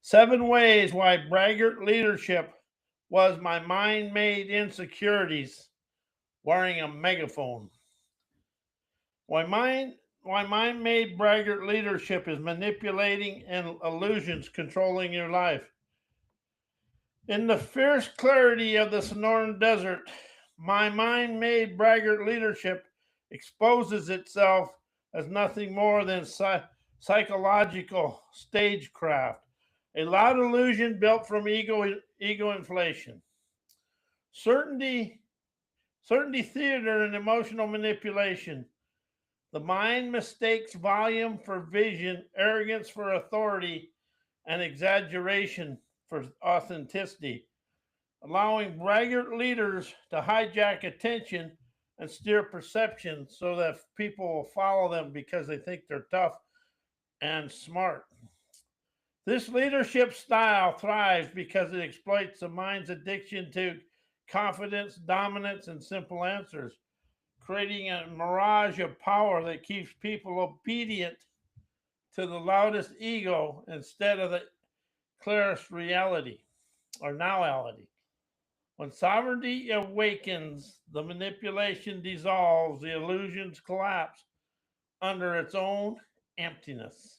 7 ways why Braggart leadership was my mind made insecurities wearing a megaphone. Why mind made Braggart leadership is manipulating and illusions controlling your life. In the fierce clarity of the Sonoran Desert, my mind made Braggart leadership exposes itself as nothing more than psychological stagecraft, a loud illusion built from ego inflation. Certainty, certainty theater and emotional manipulation. The mind mistakes volume for vision, arrogance for authority, and exaggeration for authenticity, allowing braggart leaders to hijack attention and steer perception so that people will follow them because they think they're tough and smart. This leadership style thrives because it exploits the mind's addiction to confidence, dominance, and simple answers, creating a mirage of power that keeps people obedient to the loudest ego instead of the clearest reality or nowality. When sovereignty awakens, the manipulation dissolves, the illusions collapse under its own emptiness.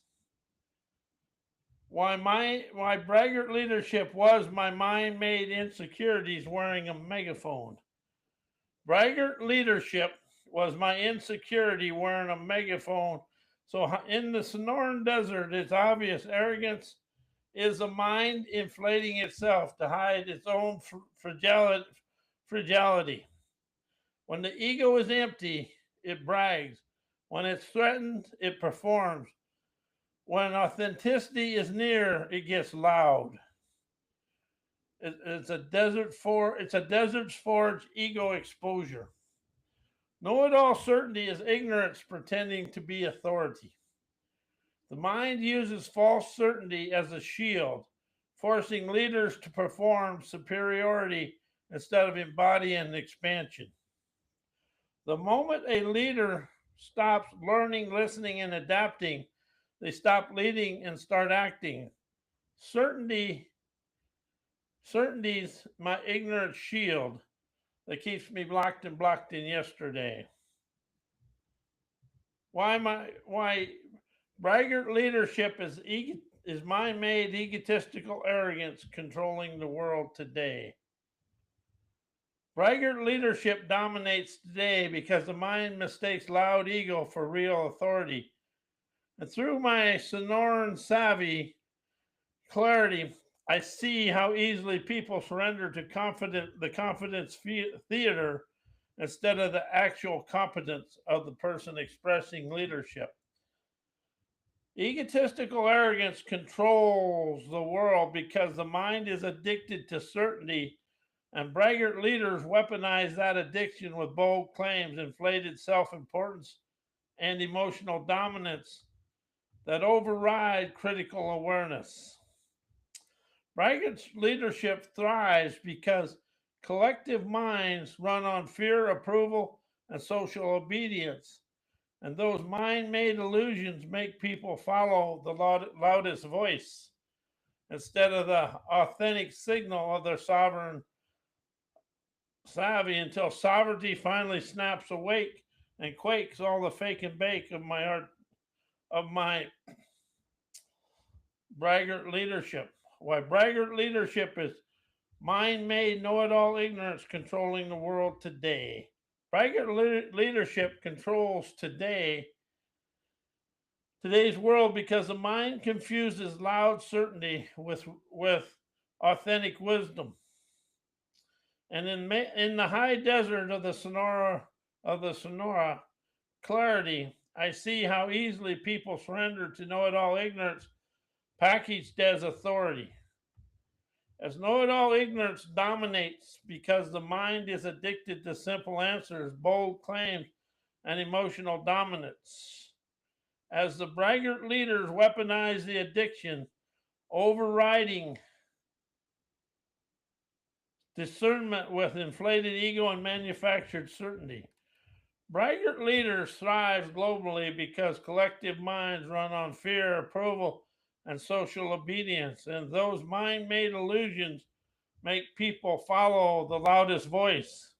Why braggart leadership was my mind made insecurities wearing a megaphone. Braggart leadership was my insecurity wearing a megaphone. So in the Sonoran Desert, it's obvious arrogance is the mind inflating itself to hide its own fragility. When the ego is empty, it brags. When it's threatened, it performs. When authenticity is near, it gets loud. It's a desert's forge ego exposure. Know-it-all certainty is ignorance pretending to be authority. The mind uses false certainty as a shield, forcing leaders to perform superiority instead of embodying expansion. The moment a leader stops learning, listening, and adapting, they stop leading and start acting. Certainty, certainty's my ignorant shield that keeps me blocked in yesterday. Why braggart leadership is mind-made egotistical arrogance controlling the world today. Braggart leadership dominates today because the mind mistakes loud ego for real authority. And through my Sonoran savvy clarity, I see how easily people surrender to the confidence theater instead of the actual competence of the person expressing leadership. Egotistical arrogance controls the world because the mind is addicted to certainty, and braggart leaders weaponize that addiction with bold claims, inflated self importance, and emotional dominance that override critical awareness. Braggart's leadership thrives because collective minds run on fear, approval, and social obedience. And those mind made illusions make people follow the loudest voice instead of the authentic signal of their sovereign savvy until sovereignty finally snaps awake and quakes all the fake and bake of my art of my braggart leadership. Why braggart leadership is mind made, know it all ignorance controlling the world today. Braggart leadership controls today's world because the mind confuses loud certainty with authentic wisdom. And in the high desert of the Sonora clarity, I see how easily people surrender to know-it-all ignorance packaged as authority. As know-it-all ignorance dominates because the mind is addicted to simple answers, bold claims, and emotional dominance. As the braggart leaders weaponize the addiction, overriding discernment with inflated ego and manufactured certainty. Braggart leaders thrive globally because collective minds run on fear, approval, and social obedience, and those mind made illusions make people follow the loudest voice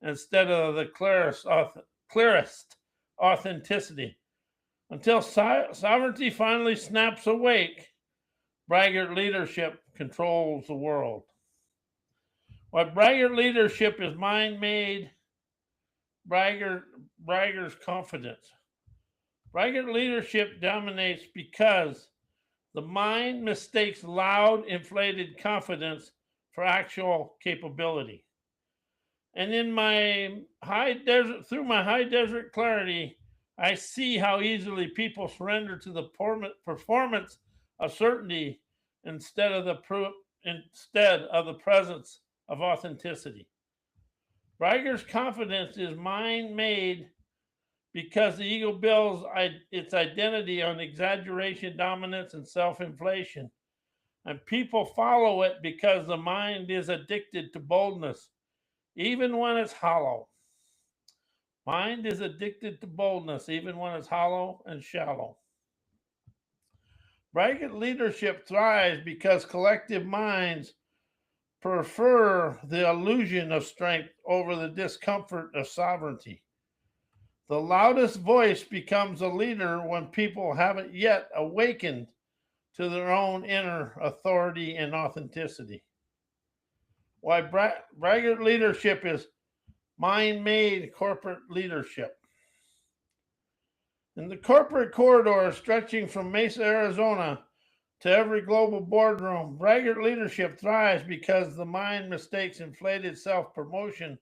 instead of the clearest authenticity. Until sovereignty finally snaps awake, Braggart leadership controls the world. What Braggart leadership is mind made, Braggart's confidence. Braggart leadership dominates because the mind mistakes loud, inflated confidence for actual capability. And in my through my high desert clarity, I see how easily people surrender to the performance of certainty instead of the presence of authenticity. Braggart's confidence is mind made because the ego builds its identity on exaggeration, dominance, and self inflation. And people follow it because the mind is addicted to boldness, even when it's hollow. Mind is addicted to boldness, even when it's hollow and shallow. Braggart leadership thrives because collective minds prefer the illusion of strength over the discomfort of sovereignty. The loudest voice becomes a leader when people haven't yet awakened to their own inner authority and authenticity. Why Braggart leadership is mind-made corporate leadership. In the corporate corridor stretching from Mesa, Arizona to every global boardroom, Braggart leadership thrives because the mind mistakes inflated self-promotion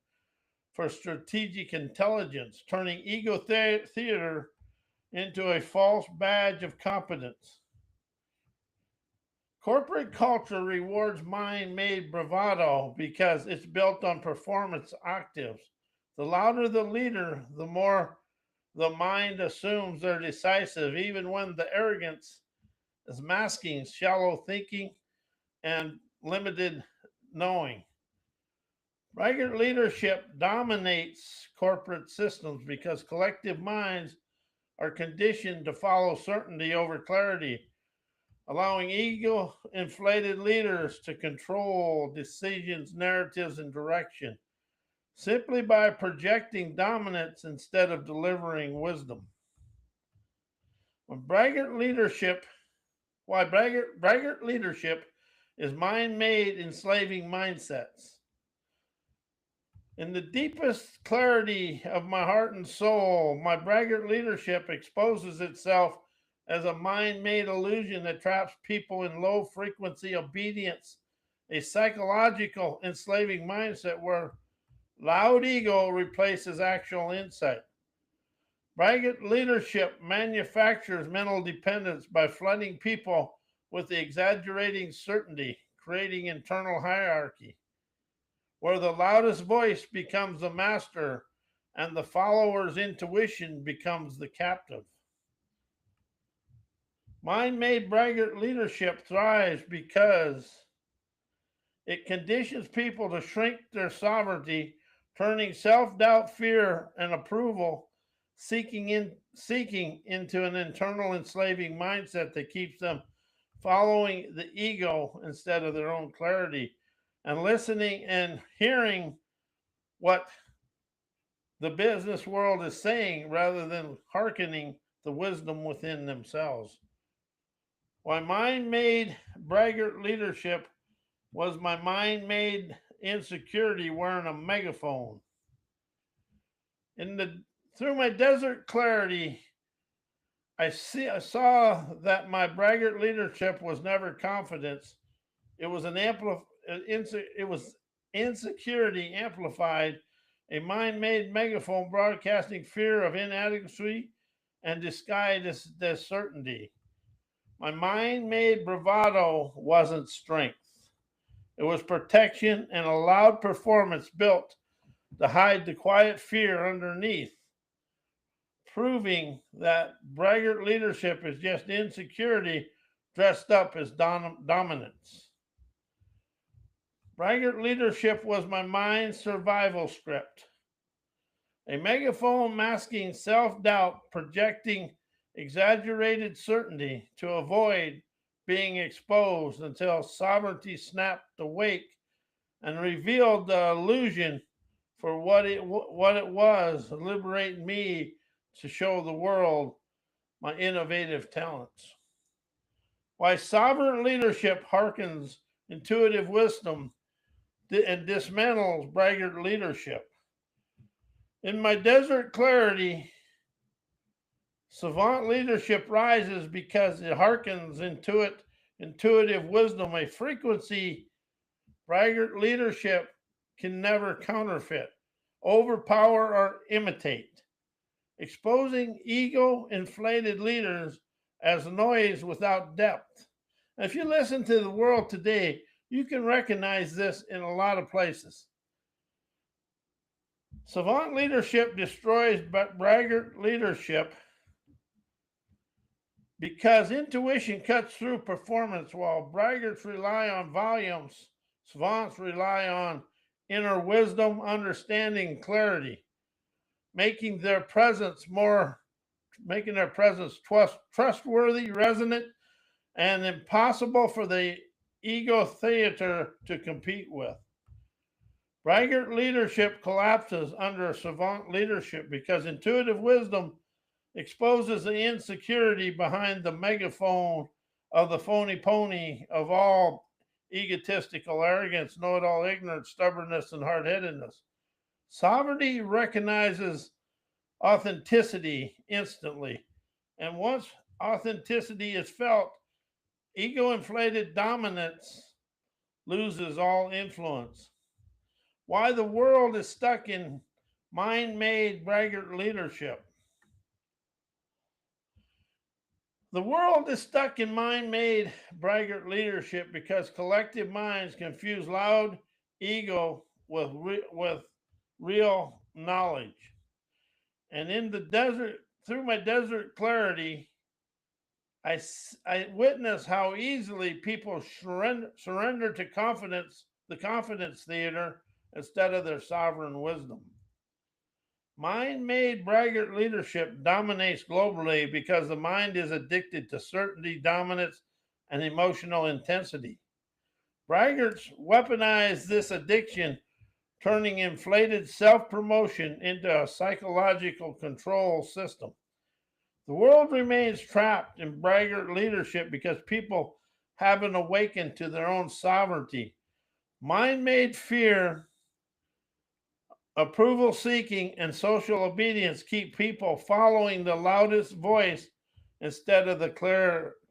for strategic intelligence, turning ego theater into a false badge of competence. Corporate culture rewards mind-made bravado because it's built on performance octaves. The louder the leader, the more the mind assumes they're decisive, even when the arrogance is masking shallow thinking and limited knowing. Braggart leadership dominates corporate systems because collective minds are conditioned to follow certainty over clarity, allowing ego inflated leaders to control decisions, narratives, and direction simply by projecting dominance instead of delivering wisdom. When Braggart leadership, why Braggart leadership is mind made enslaving mindsets. In the deepest clarity of my heart and soul, my Braggart leadership exposes itself as a mind made illusion that traps people in low frequency obedience, a psychological enslaving mindset where loud ego replaces actual insight. Braggart leadership manufactures mental dependence by flooding people with the exaggerating certainty, creating internal hierarchy, where the loudest voice becomes the master and the follower's intuition becomes the captive. Mind-made Braggart leadership thrives because it conditions people to shrink their sovereignty, turning self-doubt, fear, and approval seeking into an internal enslaving mindset that keeps them following the ego instead of their own clarity and listening and hearing what the business world is saying rather than hearkening the wisdom within themselves. Why mind-made Braggart leadership was my mind-made insecurity wearing a megaphone. Through my desert clarity, I saw that my Braggart leadership was never confidence. It was it was insecurity amplified, a mind-made megaphone broadcasting fear of inadequacy and disguised as certainty. My mind-made bravado wasn't strength. It was protection and a loud performance built to hide the quiet fear underneath, proving that Braggart leadership is just insecurity dressed up as dominance. Braggart leadership was my mind's survival script. A megaphone masking self doubt, projecting exaggerated certainty to avoid being exposed until sovereignty snapped awake and revealed the illusion for what it was, liberating me to show the world my innovative talents. Why sovereign leadership hearkens intuitive wisdom and dismantles braggart leadership. In my desert clarity, savant leadership rises because it hearkens intuitive wisdom, a frequency braggart leadership can never counterfeit, overpower, or imitate, exposing ego inflated leaders as noise without depth. And if you listen to the world today, you can recognize this in a lot of places. Savant leadership destroys braggart leadership because intuition cuts through performance while braggarts rely on volumes. Savants rely on inner wisdom, understanding, clarity, making their presence trustworthy, resonant, and impossible for the ego theater to compete with. Braggart leadership collapses under savant leadership because intuitive wisdom exposes the insecurity behind the megaphone of the phony pony of all egotistical arrogance, know-it-all ignorance, stubbornness, and hard-headedness. Sovereignty recognizes authenticity instantly, and once authenticity is felt, ego-inflated dominance loses all influence. Why the world is stuck in mind-made braggart leadership. The world is stuck in mind-made braggart leadership because collective minds confuse loud ego with real knowledge. And in the desert, through my desert clarity, I witness how easily people surrender to the confidence theater, instead of their sovereign wisdom. Mind-made braggart leadership dominates globally because the mind is addicted to certainty, dominance, and emotional intensity. Braggarts weaponize this addiction, turning inflated self-promotion into a psychological control system. The world remains trapped in braggart leadership because people haven't awakened to their own sovereignty. Mind-made fear, approval seeking, and social obedience keep people following the loudest voice instead of the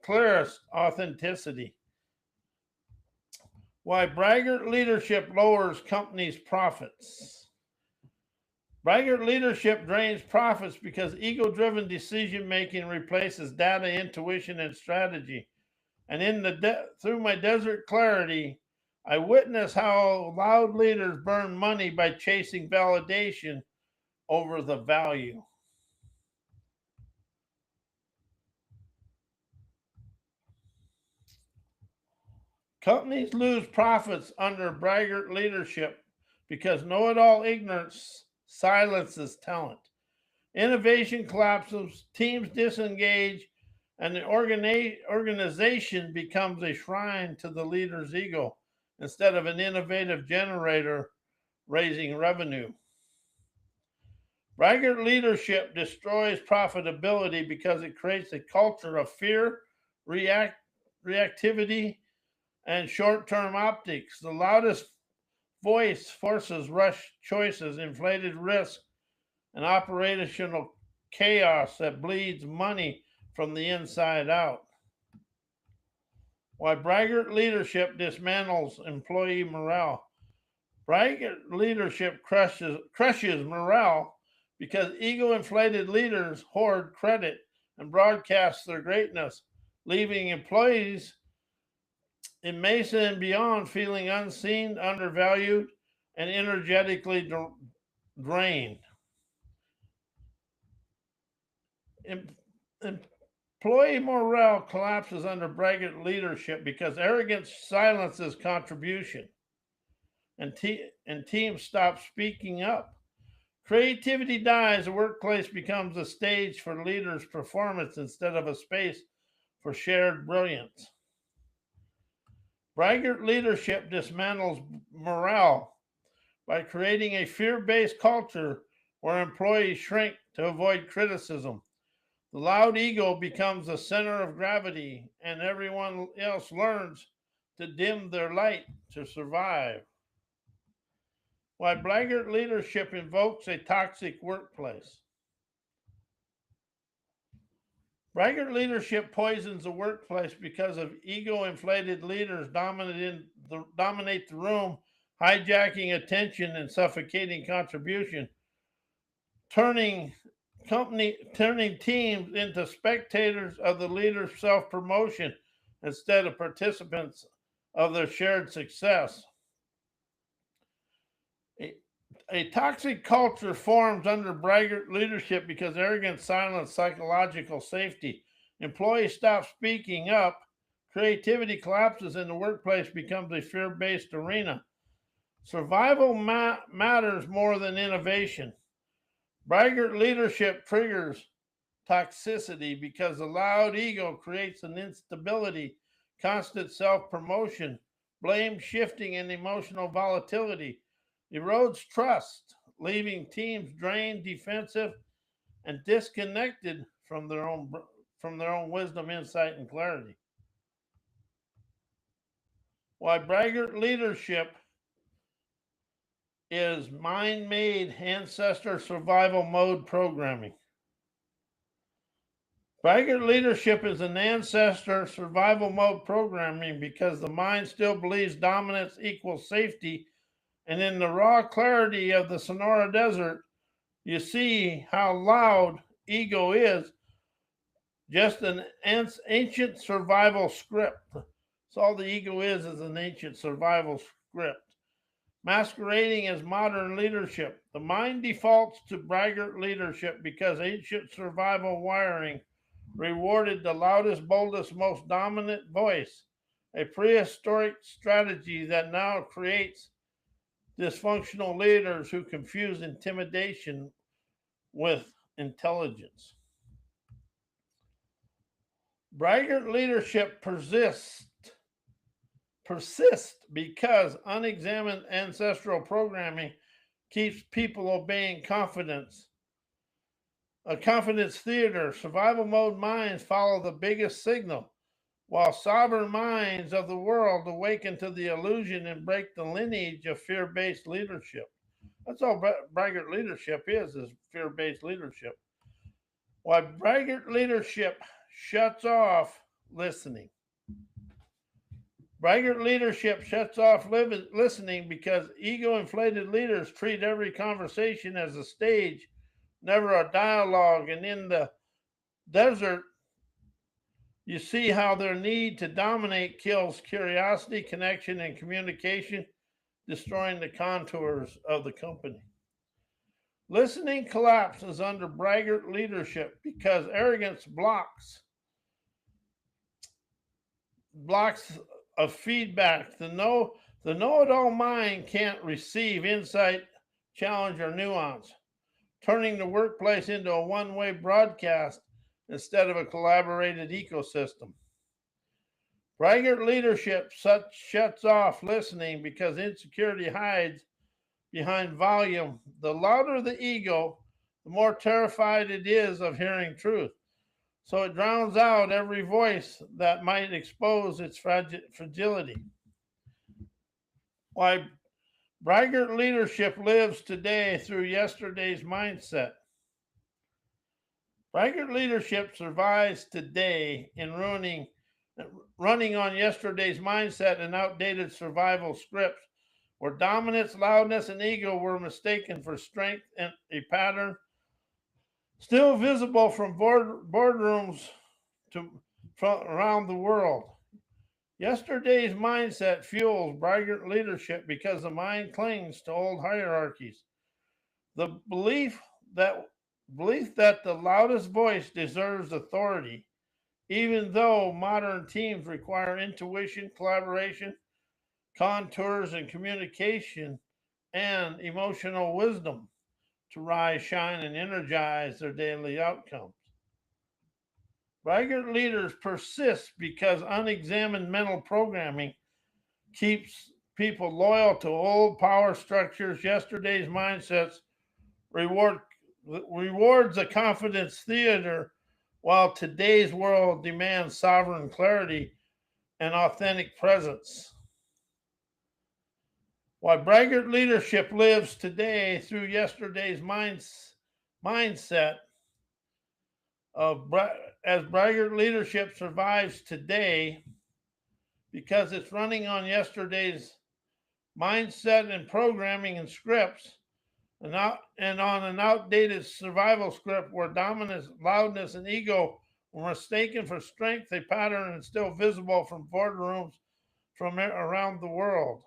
clearest authenticity. Why braggart leadership lowers companies' profits. Braggart leadership drains profits because ego-driven decision-making replaces data, intuition, and strategy. And through my desert clarity, I witness how loud leaders burn money by chasing validation over the value. Companies lose profits under braggart leadership because know-it-all ignorance silences talent. Innovation collapses, teams disengage, and the organization becomes a shrine to the leader's ego instead of an innovative generator raising revenue. Braggart leadership destroys profitability because it creates a culture of fear, reactivity, and short-term optics. The loudest voice forces rush choices, inflated risk, and operational chaos that bleeds money from the inside out. Why braggart leadership dismantles employee morale. Braggart leadership crushes morale because ego-inflated leaders hoard credit and broadcast their greatness, leaving employees in Mesa and beyond feeling unseen, undervalued, and energetically drained. Employee morale collapses under braggart leadership because arrogance silences contribution, and teams stop speaking up. Creativity dies, the workplace becomes a stage for leaders' performance instead of a space for shared brilliance. Braggart leadership dismantles morale by creating a fear-based culture where employees shrink to avoid criticism. The loud ego becomes the center of gravity, and everyone else learns to dim their light to survive. Why Braggart leadership invokes a toxic workplace. Braggart leadership poisons the workplace because of ego-inflated leaders dominate the room, hijacking attention and suffocating contribution, turning turning teams into spectators of the leader's self-promotion instead of participants of their shared success. A toxic culture forms under Braggart leadership because arrogance silences psychological safety. Employees stop speaking up, creativity collapses, and the workplace becomes a fear-based arena. Survival matters more than innovation. Braggart leadership triggers toxicity because the loud ego creates an instability, constant self-promotion, blame shifting, and emotional volatility, erodes trust, leaving teams drained, defensive, and disconnected from their own wisdom, insight, and clarity. Why Braggart leadership is mind-made ancestor survival mode programming. Braggart leadership is an ancestor survival mode programming because the mind still believes dominance equals safety, and in the raw clarity of the Sonora Desert, you see how loud ego is, just an ancient survival script. So all the ego is an ancient survival script, masquerading as modern leadership. The mind defaults to Braggart leadership because ancient survival wiring rewarded the loudest, boldest, most dominant voice, a prehistoric strategy that now creates dysfunctional leaders who confuse intimidation with intelligence. Braggart leadership persists because unexamined ancestral programming keeps people obeying confidence. A confidence theater, survival mode minds follow the biggest signal, while sovereign minds of the world awaken to the illusion and break the lineage of fear-based leadership. That's all Braggart leadership is fear-based leadership. Why Braggart leadership shuts off listening. Braggart leadership shuts off listening because ego-inflated leaders treat every conversation as a stage, never a dialogue. And in the desert, you see how their need to dominate kills curiosity, connection, and communication, destroying the contours of the company. Listening collapses under Braggart leadership because arrogance blocks of feedback. The know-it-all mind can't receive insight, challenge, or nuance, turning the workplace into a one-way broadcast instead of a collaborated ecosystem. Braggart leadership shuts off listening because insecurity hides behind volume. The louder the ego, the more terrified it is of hearing truth. So it drowns out every voice that might expose its fragility. Why Braggart leadership lives today through yesterday's mindset. Braggart leadership survives today in running on yesterday's mindset and outdated survival scripts, where dominance, loudness, and ego were mistaken for strength, and a pattern still visible from boardrooms from around the world. Yesterday's mindset fuels Braggart leadership because the mind clings to old hierarchies. The belief that the loudest voice deserves authority, even though modern teams require intuition, collaboration, contours, and communication, and emotional wisdom to rise, shine, and energize their daily outcomes. Braggart leaders persist because unexamined mental programming keeps people loyal to old power structures. Yesterday's mindsets reward rewards a confidence theater, while today's world demands sovereign clarity and authentic presence. Why Braggart leadership lives today through yesterday's mindset of as Braggart leadership survives today because it's running on yesterday's mindset and programming and scripts, and on an outdated survival script where dominance, loudness, and ego were mistaken for strength, a pattern and still visible from boardrooms from around the world.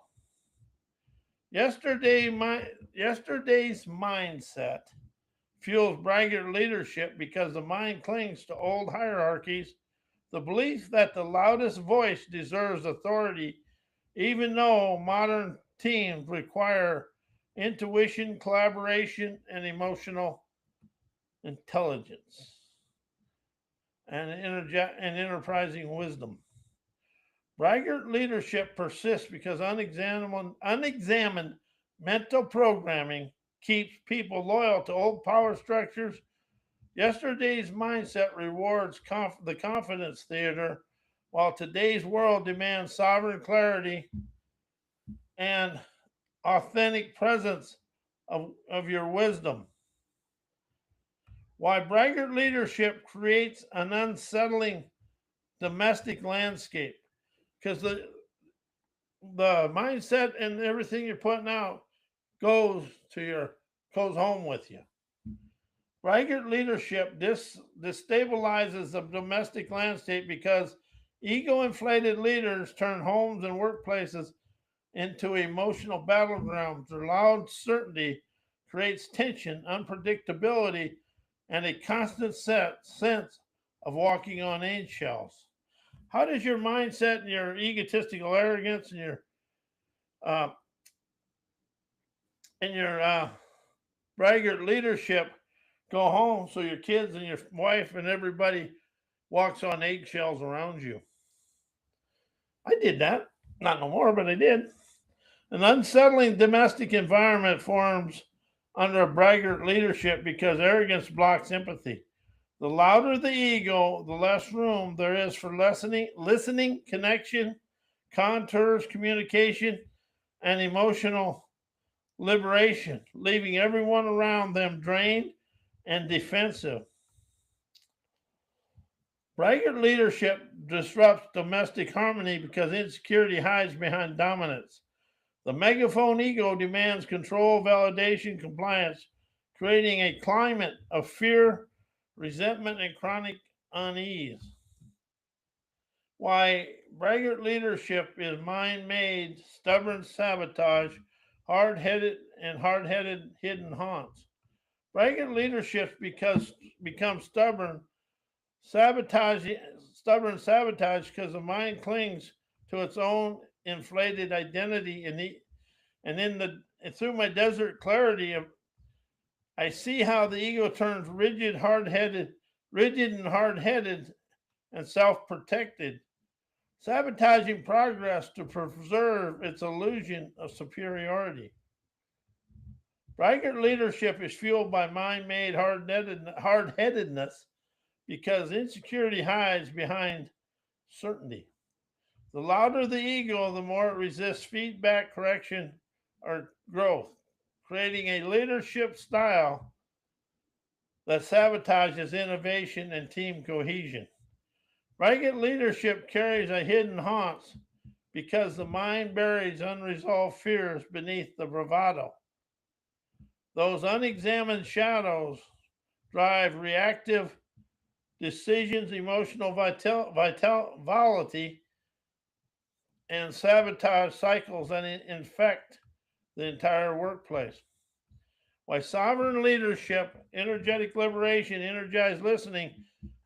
Yesterday's mindset fuels Braggart leadership because the mind clings to old hierarchies, the belief that the loudest voice deserves authority, even though modern teams require intuition, collaboration, and emotional intelligence and enterprising wisdom. Braggart leadership persists because unexamined mental programming keeps people loyal to old power structures. Yesterday's mindset rewards the confidence theater, while today's world demands sovereign clarity and authentic presence of your wisdom. Why Braggart leadership creates an unsettling domestic landscape. Because the mindset and everything you're putting out goes home with you. Braggart leadership destabilizes the domestic landscape because ego-inflated leaders turn homes and workplaces into emotional battlegrounds. Their loud certainty creates tension, unpredictability, and a constant sense of walking on eggshells. How does your mindset and your egotistical arrogance and uh, your braggart leadership go home so your kids and your wife and everybody walks on eggshells around you? I did that. Not no more, but I did. An unsettling domestic environment forms under a braggart leadership because arrogance blocks empathy. The louder the ego, the less room there is for listening, connection, contours, communication, and emotional liberation, leaving everyone around them drained and defensive. Braggart leadership disrupts domestic harmony because insecurity hides behind dominance. The megaphone ego demands control, validation, compliance, creating a climate of fear, resentment, and chronic unease. Why Braggart leadership is mind made, stubborn sabotage, hard headed hidden haunts. Braggart leadership becomes sabotage, stubborn sabotage because the mind clings to its own inflated identity and in the and through my desert clarity of I see how the ego turns rigid and hard-headed and self-protected, sabotaging progress to preserve its illusion of superiority. Braggart leadership is fueled by mind-made hard-headedness because insecurity hides behind certainty. The louder the ego, the more it resists feedback, correction, or growth, creating a leadership style that sabotages innovation and team cohesion. Braggart leadership carries a hidden haunts because the mind buries unresolved fears beneath the bravado. Those unexamined shadows drive reactive decisions, emotional vitality, and sabotage cycles that infect the entire workplace. Why sovereign leadership, energetic liberation, energized listening,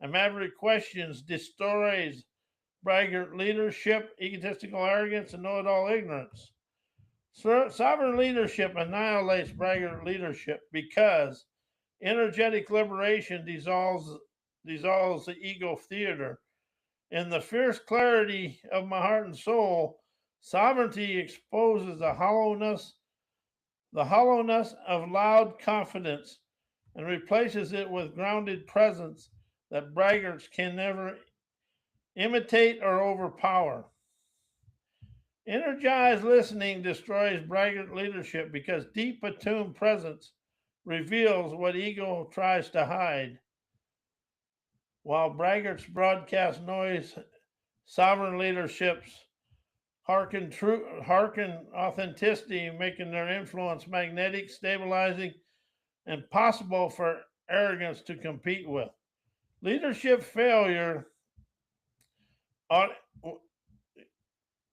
and maverick questions destroys braggart leadership, egotistical arrogance, and know-it-all ignorance. Sovereign leadership annihilates braggart leadership because energetic liberation dissolves the ego theater. In the fierce clarity of my heart and soul, Sovereignty exposes the hollowness of loud confidence and replaces it with grounded presence that braggarts can never imitate or overpower. Energized listening destroys braggart leadership because deep attuned presence reveals what ego tries to hide. While braggarts broadcast noise, sovereign leaderships hearken authenticity, making their influence magnetic, stabilizing, and possible for arrogance to compete with. Leadership failure on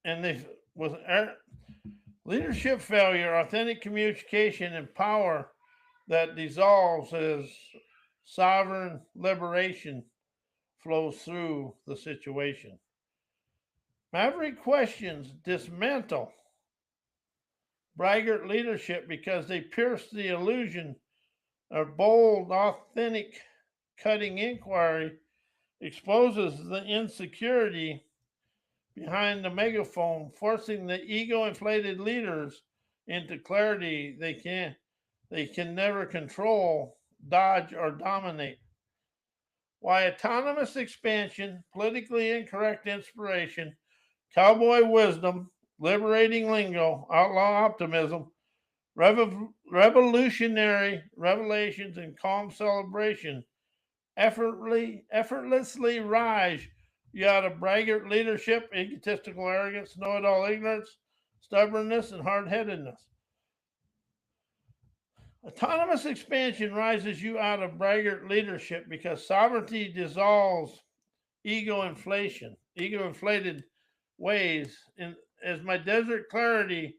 and they with leadership failure, authentic communication and power that dissolves as sovereign liberation flows through the situation. Maverick questions dismantle braggart leadership because they pierce the illusion of bold, authentic, cutting inquiry, exposes the insecurity behind the megaphone, forcing the ego-inflated leaders into clarity they can never control, dodge, or dominate. Why autonomous expansion, politically incorrect inspiration, cowboy wisdom, liberating lingo, outlaw optimism, revolutionary revelations, and calm celebration effortlessly rise you out of braggart leadership, egotistical arrogance, know-it-all ignorance, stubbornness, and hard-headedness. Autonomous expansion rises you out of braggart leadership because sovereignty dissolves ego-inflated ways. And as my desert clarity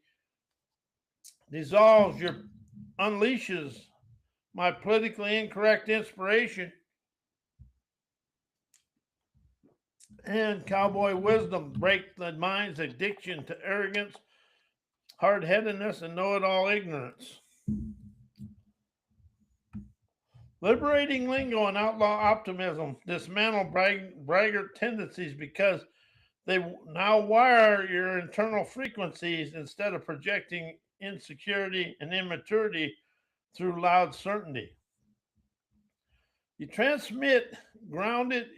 dissolves, unleashes my politically incorrect inspiration and cowboy wisdom, break the mind's addiction to arrogance, hard-headedness, and know-it-all ignorance. Liberating lingo and outlaw optimism dismantle braggart tendencies because they now wire your internal frequencies instead of projecting insecurity and immaturity through loud certainty. You transmit grounded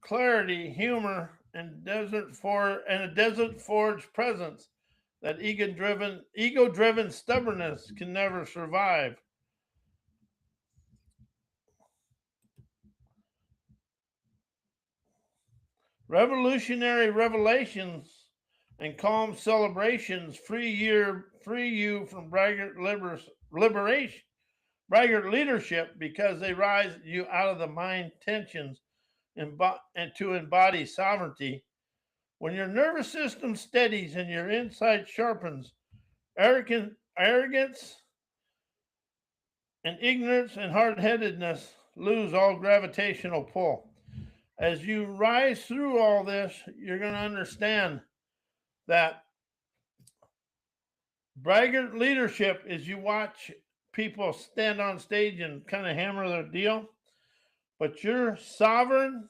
clarity, humor, and a desert forge presence that ego-driven stubbornness can never survive. Revolutionary revelations and calm celebrations free you from braggart liberation, braggart leadership because they rise you out of the mind tensions and to embody sovereignty. When your nervous system steadies and your insight sharpens, arrogance and ignorance and hard-headedness lose all gravitational pull. As you rise through all this, you're going to understand that braggart leadership is you watch people stand on stage and kind of hammer their deal, but your sovereign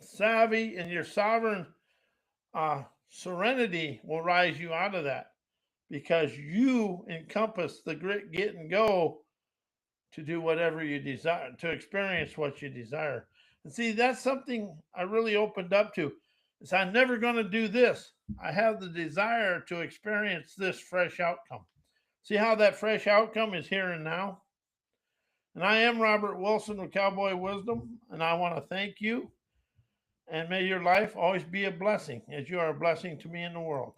savvy and your sovereign serenity will rise you out of that because you encompass the grit, get, and go to do whatever you desire, to experience what you desire. And see, that's something I really opened up to. Is I'm never going to do this. I have the desire to experience this fresh outcome. See how that fresh outcome is here and now? And I am Robert Wilson with Cowboy Wisdom, and I want to thank you. And may your life always be a blessing as you are a blessing to me in the world.